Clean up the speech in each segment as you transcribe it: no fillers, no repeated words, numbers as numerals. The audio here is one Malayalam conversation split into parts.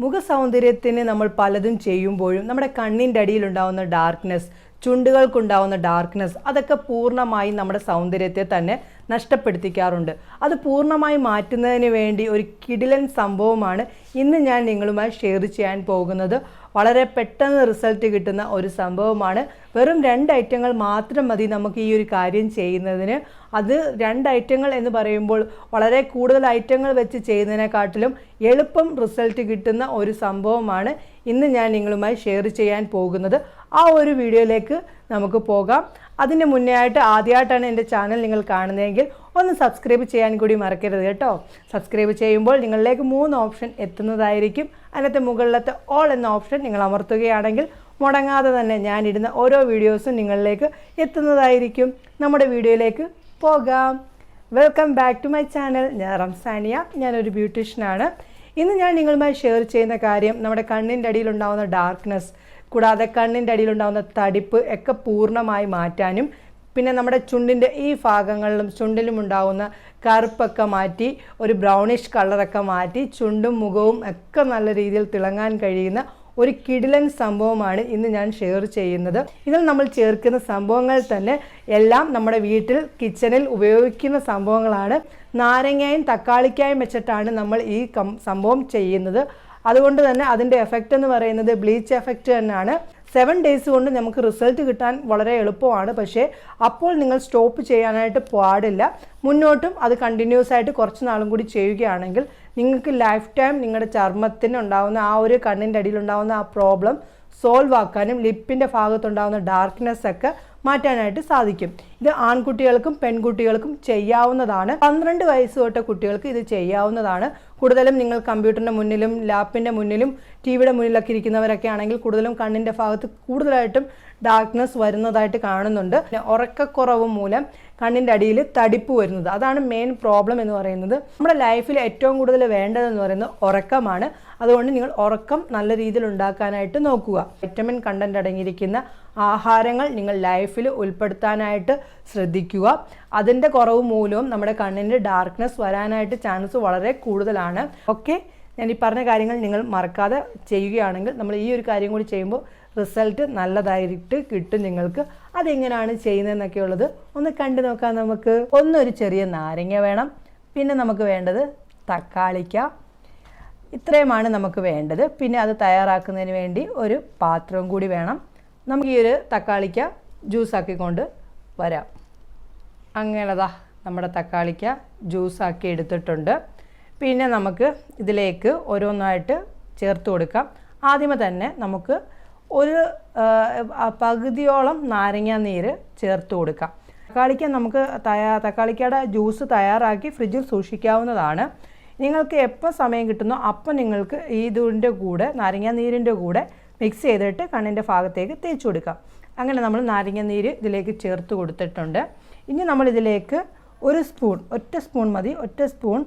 മുഖസൗന്ദര്യത്തിന് നമ്മൾ പലതും ചെയ്യുമ്പോഴും നമ്മുടെ കണ്ണിൻ്റെ അടിയിലുണ്ടാവുന്ന ഡാർക്ക്നെസ്, ചുണ്ടുകൾക്കുണ്ടാവുന്ന ഡാർക്ക്നെസ്, അതൊക്കെ പൂർണ്ണമായും നമ്മുടെ സൗന്ദര്യത്തെ തന്നെ നഷ്ടപ്പെടുത്തിക്കാറുണ്ട്. അത് പൂർണ്ണമായി മാറ്റുന്നതിന് വേണ്ടി ഒരു കിടിലൻ സംഭവമാണ് ഇന്ന് ഞാൻ നിങ്ങളുമായി ഷെയർ ചെയ്യാൻ പോകുന്നത്. വളരെ പെട്ടെന്ന് റിസൾട്ട് കിട്ടുന്ന ഒരു സംഭവമാണ്. വെറും 2 ഐറ്റങ്ങൾ മാത്രം മതി നമുക്ക് ഈ ഒരു കാര്യം ചെയ്യുന്നതിന്. അത് 2 ഐറ്റങ്ങൾ എന്ന് പറയുമ്പോൾ വളരെ കൂടുതൽ ഐറ്റങ്ങൾ വെച്ച് ചെയ്യുന്നതിനെക്കാട്ടിലും എളുപ്പം റിസൾട്ട് കിട്ടുന്ന ഒരു സംഭവമാണ് ഇന്ന് ഞാൻ നിങ്ങളുമായി ഷെയർ ചെയ്യാൻ പോകുന്നത്. ആ ഒരു വീഡിയോയിലേക്ക് നമുക്ക് പോകാം. അതിന് മുന്നേ ആയിട്ട് ആദ്യമായിട്ടാണ് എൻ്റെ ചാനൽ നിങ്ങൾ കാണുന്നതെങ്കിൽ ഒന്ന് സബ്സ്ക്രൈബ് ചെയ്യാൻ കൂടി മറക്കരുത് കേട്ടോ. സബ്സ്ക്രൈബ് ചെയ്യുമ്പോൾ നിങ്ങളിലേക്ക് 3 ഓപ്ഷൻ എത്തുന്നതായിരിക്കും. അതിനകത്ത് മുകളിലത്തെ ഓൾ എന്ന ഓപ്ഷൻ നിങ്ങൾ അമർത്തുകയാണെങ്കിൽ മുടങ്ങാതെ തന്നെ ഞാനിടുന്ന ഓരോ വീഡിയോസും നിങ്ങളിലേക്ക് എത്തുന്നതായിരിക്കും. നമ്മുടെ വീഡിയോയിലേക്ക് പോകാം. Welcome back to my channel. ഞാൻ റംസാനിയ, ഞാനൊരു ബ്യൂട്ടീഷ്യനാണ്. ഇന്ന് ഞാൻ നിങ്ങളുമായി ഷെയർ ചെയ്യുന്ന കാര്യം നമ്മുടെ കണ്ണിൻ്റെ അടിയിലുണ്ടാകുന്ന ഡാർക്ക്നെസ്, കൂടാതെ കണ്ണിൻ്റെ അടിയിലുണ്ടാകുന്ന തടിപ്പ് ഒക്കെ പൂർണ്ണമായി മാറ്റാനും, പിന്നെ നമ്മുടെ ചുണ്ടിൻ്റെ ഈ ഭാഗങ്ങളിലും ചുണ്ടിലും ഉണ്ടാകുന്ന കറുപ്പൊക്കെ മാറ്റി ഒരു ബ്രൗണിഷ് കളറൊക്കെ മാറ്റി ചുണ്ടും മുഖവും ഒക്കെ നല്ല രീതിയിൽ തിളങ്ങാൻ കഴിയുന്ന ഒരു കിടിലൻ സംഭവമാണ് ഇന്ന് ഞാൻ ഷെയർ ചെയ്യുന്നത്. ഇതിൽ നമ്മൾ ചേർക്കുന്ന സംഭവങ്ങൾ തന്നെ എല്ലാം നമ്മുടെ വീട്ടിൽ കിച്ചണിൽ ഉപയോഗിക്കുന്ന സംഭവങ്ങളാണ്. നാരങ്ങയും തക്കാളിക്കായും വെച്ചിട്ടാണ് നമ്മൾ ഈ സംഭവം ചെയ്യുന്നത്. അതുകൊണ്ട് തന്നെ അതിൻ്റെ എഫക്റ്റ് എന്ന് പറയുന്നത് ബ്ലീച്ച് എഫക്റ്റ് തന്നെയാണ്. 7 ഡേയ്സ് കൊണ്ട് നമുക്ക് റിസൾട്ട് കിട്ടാൻ വളരെ എളുപ്പമാണ്. പക്ഷേ അപ്പോൾ നിങ്ങൾ സ്റ്റോപ്പ് ചെയ്യാനായിട്ട് പാടില്ല. മുന്നോട്ടും അത് കണ്ടിന്യൂസ് ആയിട്ട് കുറച്ച് നാളും കൂടി ചെയ്യുകയാണെങ്കിൽ നിങ്ങൾക്ക് ലൈഫ് ടൈം നിങ്ങളുടെ ചർമ്മത്തിന് ഉണ്ടാകുന്ന ആ ഒരു കണ്ണിൻ്റെ അടിയിലുണ്ടാകുന്ന ആ പ്രോബ്ലം സോൾവ് ആക്കാനും ലിപ്പിൻ്റെ ഭാഗത്തുണ്ടാകുന്ന ഡാർക്ക്നെസ് ഒക്കെ മാറ്റാനായിട്ട് സാധിക്കും. ഇത് ആൺകുട്ടികൾക്കും പെൺകുട്ടികൾക്കും ചെയ്യാവുന്നതാണ്. 12 വയസ്സ് തൊട്ട കുട്ടികൾക്ക് ഇത് ചെയ്യാവുന്നതാണ്. കൂടുതലും നിങ്ങൾ കമ്പ്യൂട്ടറിൻ്റെ മുന്നിലും ലാപ്പിൻ്റെ മുന്നിലും ടിവിയുടെ മുന്നിലൊക്കെ ഇരിക്കുന്നവരൊക്കെ ആണെങ്കിൽ കൂടുതലും കണ്ണിൻ്റെ ഭാഗത്ത് കൂടുതലായിട്ടും ഡാർക്ക്നെസ് വരുന്നതായിട്ട് കാണുന്നുണ്ട്. ഉറക്കക്കുറവ് മൂലം കണ്ണിൻ്റെ അടിയിൽ തടിപ്പ് വരുന്നത്, അതാണ് മെയിൻ പ്രോബ്ലം എന്ന് പറയുന്നത്. നമ്മുടെ ലൈഫിൽ ഏറ്റവും കൂടുതൽ വേണ്ടതെന്ന് പറയുന്നത് ഉറക്കമാണ്. അതുകൊണ്ട് നിങ്ങൾ ഉറക്കം നല്ല രീതിയിൽ ഉണ്ടാക്കാനായിട്ട് നോക്കുക. വിറ്റമിൻ കണ്ടന്റ് അടങ്ങിയിരിക്കുന്ന ആഹാരങ്ങൾ നിങ്ങൾ ലൈഫിൽ ഉൾപ്പെടുത്താനായിട്ട് ശ്രദ്ധിക്കുക. അതിൻ്റെ കുറവ് മൂലവും നമ്മുടെ കണ്ണിൻ്റെ ഡാർക്ക്നെസ് വരാനായിട്ട് ചാൻസ് വളരെ കൂടുതലാണ്. ഓക്കെ, ഞാൻ ഈ പറഞ്ഞ കാര്യങ്ങൾ നിങ്ങൾ മറക്കാതെ ചെയ്യുകയാണെങ്കിൽ നമ്മൾ ഈ ഒരു കാര്യം കൂടി ചെയ്യുമ്പോൾ റിസൾട്ട് നല്ലതായിട്ട് കിട്ടും നിങ്ങൾക്ക്. അതെങ്ങനെയാണ് ചെയ്യുന്നതെന്നൊക്കെ ഉള്ളത് ഒന്ന് കണ്ടു നോക്കാം നമുക്ക്. ഒരു ചെറിയ നാരങ്ങ വേണം. പിന്നെ നമുക്ക് വേണ്ടത് തക്കാളിക്ക. ഇത്രയുമാണ് നമുക്ക് വേണ്ടത്. പിന്നെ അത് തയ്യാറാക്കുന്നതിന് വേണ്ടി ഒരു പാത്രവും കൂടി വേണം. നമുക്ക് ഈ ഒരു തക്കാളിക്ക ജ്യൂസാക്കിക്കൊണ്ട് വരാം. അങ്ങനെതാ നമ്മുടെ തക്കാളിക്ക ജ്യൂസാക്കി എടുത്തിട്ടുണ്ട്. പിന്നെ നമുക്ക് ഇതിലേക്ക് ഓരോന്നായിട്ട് ചേർത്ത് കൊടുക്കാം. ആദ്യമേ തന്നെ നമുക്ക് ഒരു പകുതിയോളം നാരങ്ങ നീര് ചേർത്ത് കൊടുക്കാം. തക്കാളിക്ക നമുക്ക് തക്കാളിക്കയുടെ ജ്യൂസ് തയ്യാറാക്കി ഫ്രിഡ്ജിൽ സൂക്ഷിക്കാവുന്നതാണ്. നിങ്ങൾക്ക് എപ്പോൾ സമയം കിട്ടുന്നോ അപ്പം നിങ്ങൾക്ക് ഇതിൻ്റെ കൂടെ നാരങ്ങ നീരിൻ്റെ കൂടെ മിക്സ് ചെയ്തിട്ട് കണ്ണിൻ്റെ ഭാഗത്തേക്ക് തേച്ച് കൊടുക്കാം. അങ്ങനെ നമ്മൾ നാരങ്ങ നീര് ഇതിലേക്ക് ചേർത്ത് കൊടുത്തിട്ടുണ്ട്. ഇനി നമ്മളിതിലേക്ക് ഒറ്റ സ്പൂൺ മതി, ഒറ്റ സ്പൂൺ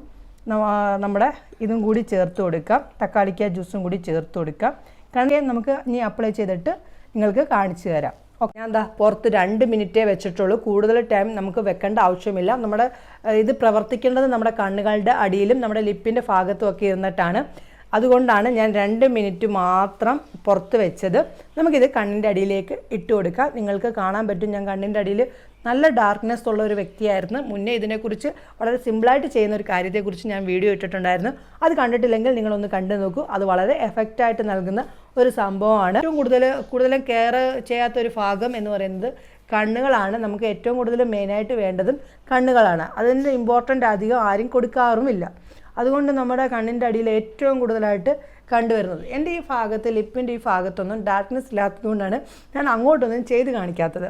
നമ്മുടെ ഇതും കൂടി ചേർത്ത് കൊടുക്കാം. തക്കാളിക്ക ജ്യൂസും കൂടി ചേർത്ത് കൊടുക്കാം. കാരണം നമുക്ക് ഇനി അപ്ലൈ ചെയ്തിട്ട് നിങ്ങൾക്ക് കാണിച്ചു തരാം. ഓക്കെ, ഞാൻ പുറത്ത് 2 മിനിറ്റേ വെച്ചിട്ടുള്ളൂ. കൂടുതൽ ടൈം നമുക്ക് വെക്കേണ്ട ആവശ്യമില്ല. നമ്മുടെ ഇത് പ്രവർത്തിക്കേണ്ടത് നമ്മുടെ കണ്ണുകളുടെ അടിയിലും നമ്മുടെ ലിപ്പിൻ്റെ ഭാഗത്തും ഒക്കെ ഇരുന്നിട്ടാണ്. അതുകൊണ്ടാണ് ഞാൻ 2 മിനിറ്റ് മാത്രം പുറത്ത് വെച്ചത്. നമുക്കിത് കണ്ണിൻ്റെ അടിയിലേക്ക് ഇട്ട് കൊടുക്കാം. നിങ്ങൾക്ക് കാണാൻ പറ്റും ഞാൻ കണ്ണിൻ്റെ അടിയിൽ നല്ല ഡാർക്ക്നെസ് ഉള്ള ഒരു വ്യക്തിയായിരുന്നു. മുന്നേ ഇതിനെക്കുറിച്ച് വളരെ സിമ്പിളായിട്ട് ചെയ്യുന്ന ഒരു കാര്യത്തെക്കുറിച്ച് ഞാൻ വീഡിയോ ഇട്ടിട്ടുണ്ടായിരുന്നു. അത് കണ്ടിട്ടില്ലെങ്കിൽ നിങ്ങളൊന്ന് കണ്ടു നോക്കൂ. അത് വളരെ എഫക്റ്റായിട്ട് നൽകുന്ന ഒരു സംഭവമാണ്. ഏറ്റവും കൂടുതലും കെയർ ചെയ്യാത്തൊരു ഭാഗം എന്ന് പറയുന്നത് കണ്ണുകളാണ്. നമുക്ക് ഏറ്റവും കൂടുതൽ മെയിനായിട്ട് വേണ്ടതും കണ്ണുകളാണ്. അതിൻ്റെ ഇമ്പോർട്ടൻ്റ് അധികം ആരും കൊടുക്കാറുമില്ല. അതുകൊണ്ട് നമ്മുടെ കണ്ണിൻ്റെ അടിയിൽ ഏറ്റവും കൂടുതലായിട്ട് കണ്ടുവരുന്നത് എൻ്റെ ഈ ഭാഗത്ത് ലിപ്പിൻ്റെ ഈ ഭാഗത്തൊന്നും ഡാർക്ക്നെസ് ഇല്ലാത്തതുകൊണ്ടാണ് ഞാൻ അങ്ങോട്ടൊന്നും ചെയ്ത് കാണിക്കാത്തത്.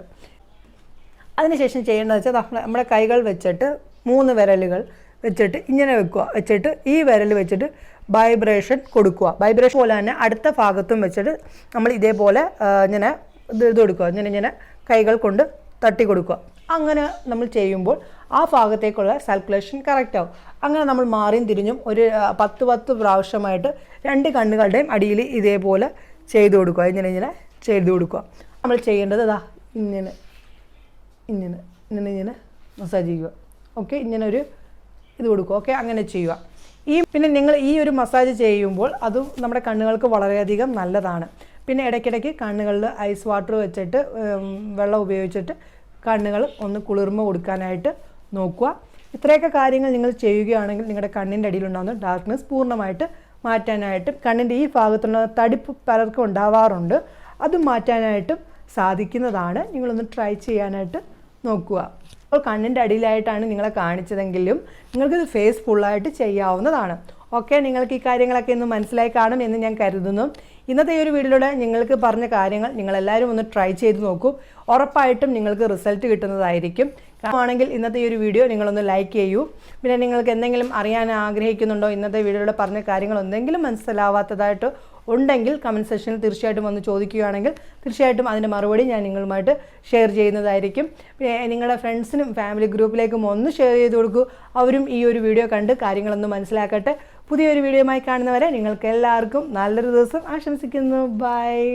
അതിനുശേഷം ചെയ്യേണ്ടത് വെച്ചാൽ നമ്മുടെ കൈകൾ വെച്ചിട്ട് 3 വിരലുകൾ വെച്ചിട്ട് ഇങ്ങനെ വെച്ചിട്ട് ഈ വിരൽ വെച്ചിട്ട് വൈബ്രേഷൻ കൊടുക്കുക. വൈബ്രേഷൻ പോലെ തന്നെ അടുത്ത ഭാഗത്തും വെച്ചിട്ട് നമ്മൾ ഇതേപോലെ ഇങ്ങനെ ഇത് കൊടുക്കുക. ഇങ്ങനെ കൈകൾ കൊണ്ട് തട്ടി കൊടുക്കുക. അങ്ങനെ നമ്മൾ ചെയ്യുമ്പോൾ ആ ഭാഗത്തേക്കുള്ള സർക്കുലേഷൻ കറക്റ്റ് ആവും. അങ്ങനെ നമ്മൾ മാറിയും തിരിഞ്ഞും ഒരു 10 പ്രാവശ്യമായിട്ട് 2 കണ്ണുകളുടെയും അടിയിൽ ഇതേപോലെ ചെയ്ത് കൊടുക്കുക. ഇങ്ങനെ ചെയ്ത് കൊടുക്കുക. നമ്മൾ ചെയ്യേണ്ടത് ഇങ്ങനെ മസാജ് ചെയ്യുക. ഓക്കെ, ഇങ്ങനെ ഒരു ഇത് കൊടുക്കുക. ഓക്കെ, അങ്ങനെ ചെയ്യുക. പിന്നെ നിങ്ങൾ ഈ ഒരു മസാജ് ചെയ്യുമ്പോൾ അതും നമ്മുടെ കണ്ണുകൾക്ക് വളരെയധികം നല്ലതാണ്. പിന്നെ ഇടയ്ക്കിടയ്ക്ക് കണ്ണുകളിൽ ഐസ് വാട്ടർ വെച്ചിട്ട് വെള്ളം ഉപയോഗിച്ചിട്ട് കണ്ണുകൾ ഒന്ന് കുളിർമ കൊടുക്കാനായിട്ട് നോക്കുക. ഇത്രയൊക്കെ കാര്യങ്ങൾ നിങ്ങൾ ചെയ്യുകയാണെങ്കിൽ നിങ്ങളുടെ കണ്ണിൻ്റെ അടിയിലുണ്ടാകുന്ന ഡാർക്ക്നെസ് പൂർണ്ണമായിട്ട് മാറ്റാനായിട്ടും കണ്ണിൻ്റെ ഈ ഭാഗത്തുള്ള തടിപ്പ് പലർക്കും ഉണ്ടാവാറുണ്ട്, അത് മാറ്റാനായിട്ടും സാധിക്കുന്നതാണ്. നിങ്ങളൊന്ന് ട്രൈ ചെയ്യാനായിട്ട് നോക്കുക. അപ്പോൾ കണ്ണിൻ്റെ അടിയിലായിട്ടാണ് നിങ്ങളെ കാണിച്ചതെങ്കിലും നിങ്ങൾക്കിത് ഫേസ് ഫുള്ളായിട്ട് ചെയ്യാവുന്നതാണ്. ഓക്കെ, നിങ്ങൾക്ക് ഈ കാര്യങ്ങളൊക്കെ ഒന്ന് മനസ്സിലായി കാണും എന്ന് ഞാൻ കരുതുന്നു. ഇന്നത്തെ ഈ ഒരു വീഡിയോയിലൂടെ നിങ്ങൾക്ക് പറഞ്ഞ കാര്യങ്ങൾ നിങ്ങളെല്ലാവരും ഒന്ന് ട്രൈ ചെയ്ത് നോക്കൂ. ഉറപ്പായിട്ടും നിങ്ങൾക്ക് റിസൾട്ട് കിട്ടുന്നതായിരിക്കും. ആണെങ്കിൽ ഇന്നത്തെ ഈ ഒരു വീഡിയോ നിങ്ങളൊന്ന് ലൈക്ക് ചെയ്യൂ. പിന്നെ നിങ്ങൾക്ക് എന്തെങ്കിലും അറിയാൻ ആഗ്രഹിക്കുന്നുണ്ടോ, ഇന്നത്തെ വീഡിയോയിലൂടെ പറഞ്ഞ കാര്യങ്ങൾ എന്തെങ്കിലും മനസ്സിലാവാത്തതായിട്ട് ഉണ്ടെങ്കിൽ കമൻറ്റ് സെക്ഷനിൽ തീർച്ചയായിട്ടും വന്ന് ചോദിക്കുകയാണെങ്കിൽ തീർച്ചയായിട്ടും അതിൻ്റെ മറുപടി ഞാൻ നിങ്ങളുമായിട്ട് ഷെയർ ചെയ്യുന്നതായിരിക്കും. നിങ്ങളുടെ ഫ്രണ്ട്സിനും ഫാമിലി ഗ്രൂപ്പിലേക്കും ഒന്ന് ഷെയർ ചെയ്ത് കൊടുക്കൂ. അവരും ഈ ഒരു വീഡിയോ കണ്ട് കാര്യങ്ങളൊന്ന് മനസ്സിലാക്കട്ടെ. പുതിയൊരു വീഡിയോയുമായി കാണുന്നവരെ നിങ്ങൾക്ക് എല്ലാവർക്കും നല്ലൊരു ദിവസം ആശംസിക്കുന്നു. ബൈ.